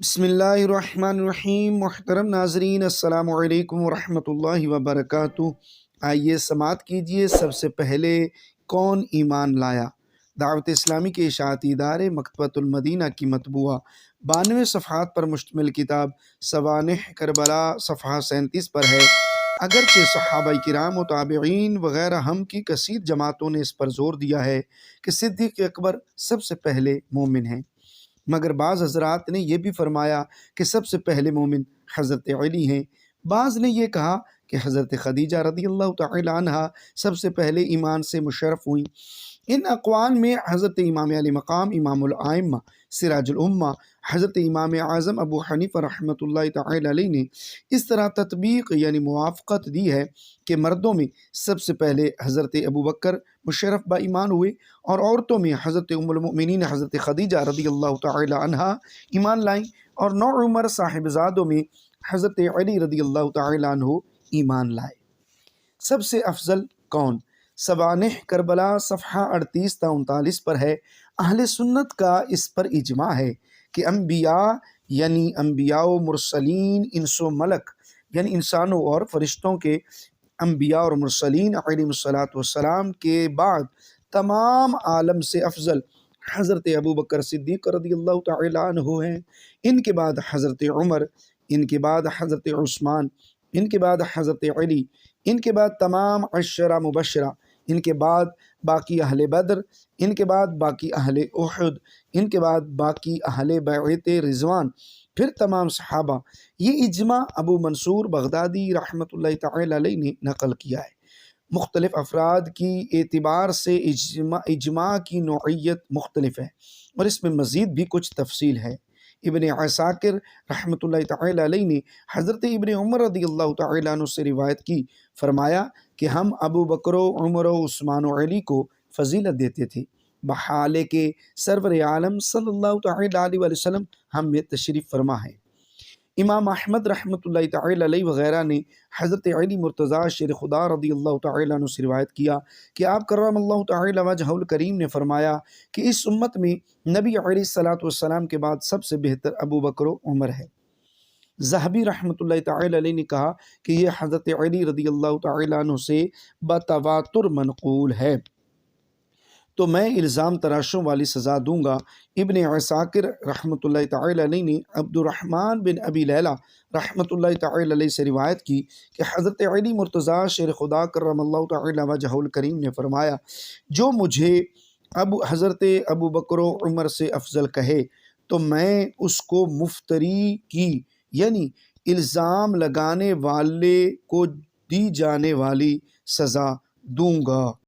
بسم اللہ الرحمن الرحیم۔ محترم ناظرین، السلام علیکم ورحمۃ اللہ وبرکاتہ۔ آئیے سماعت کیجئے سب سے پہلے کون ایمان لایا، دعوت اسلامی کے اشاعتی ادارے مکتبۃ المدینہ کی مطبوعہ 92 صفحات پر مشتمل کتاب سوانح کربلا صفحہ 37 پر ہے۔ اگرچہ صحابہ کرام و تابعین وغیرہ ہم کی کثیر جماعتوں نے اس پر زور دیا ہے کہ صدیق اکبر سب سے پہلے مومن ہیں، مگر بعض حضرات نے یہ بھی فرمایا کہ سب سے پہلے مومن حضرت علی ہیں۔ بعض نے یہ کہا کہ حضرت خدیجہ رضی اللہ تعالی عنہا سب سے پہلے ایمان سے مشرف ہوئیں۔ ان اقوال میں حضرت امام علی مقام، امام الائمہ، سراج الامہ، حضرت امام اعظم ابو حنیفہ رحمۃ اللہ تعالی علیہ نے اس طرح تطبیق یعنی موافقت دی ہے کہ مردوں میں سب سے پہلے حضرت ابو بکر مشرف با ایمان ہوئے، اور عورتوں میں حضرت ام المؤمنین حضرت خدیجہ رضی اللہ تعالی عنہا ایمان لائیں، اور نوعمر صاحبزادوں میں حضرت علی رضی اللہ تعالی عنہ ایمان لائے۔ سب سے افضل کون؟ سوانح کربلا صفحہ 38 تا 39 پر ہے۔ اہل سنت کا اس پر اجماع ہے کہ انبیاء یعنی انبیاء و مرسلین، انس و ملک یعنی انسانوں اور فرشتوں کے انبیاء اور مرسلین علیہم السلام کے بعد تمام عالم سے افضل حضرت ابو بکر صدیق رضی اللہ تعالی عنہ ہیں، ان کے بعد حضرت عمر، ان کے بعد حضرت عثمان، ان کے بعد حضرت علی، ان کے بعد تمام عشرہ مبشرہ، ان کے بعد باقی اہل بدر، ان کے بعد باقی اہل احد، ان کے بعد باقی اہل بیعت رضوان، پھر تمام صحابہ۔ یہ اجماع ابو منصور بغدادی رحمۃ اللہ تعالی علیہ نے نقل کیا ہے۔ مختلف افراد کی اعتبار سے اجماع کی نوعیت مختلف ہے، اور اس میں مزید بھی کچھ تفصیل ہے۔ ابن عساکر رحمۃ اللہ تعالی علیہ نے حضرت ابن عمر رضی اللہ تعالی عنہ سے روایت کی، فرمایا کہ ہم ابو بکر و عمر و عثمان و علی کو فضیلت دیتے تھے، بحالے کہ سرور عالم صلی اللہ تعالی علیہ وسلم ہم میں تشریف فرما ہے۔ امام احمد رحمۃ اللہ تعالی علیہ وغیرہ نے حضرت علی مرتضیٰ شیر خدا رضی اللہ تعالی عنہ سے روایت کیا کہ آپ کرم اللہ تعالی وجہہ الکریم نے فرمایا کہ اس امت میں نبی علیہ الصلوۃ والسلام کے بعد سب سے بہتر ابو بکر و عمر ہے۔ ذہبی رحمۃ اللہ تعالی علیہ نے کہا کہ یہ حضرت علی رضی اللہ تعالی عنہ سے بتواتر منقول ہے، تو میں الزام تراشوں والی سزا دوں گا۔ ابن عساکر رحمۃ اللہ تعالی علیہ نے عبد الرحمن بن ابی لیلہ رحمۃ اللہ تعالی علیہ سے روایت کی کہ حضرت علی مرتضیٰ شیر خدا کرم اللہ تعالی وجہہ الکریم نے فرمایا، جو مجھے حضرت ابو بکر و عمر سے افضل کہے تو میں اس کو مفتری کی یعنی الزام لگانے والے کو دی جانے والی سزا دوں گا۔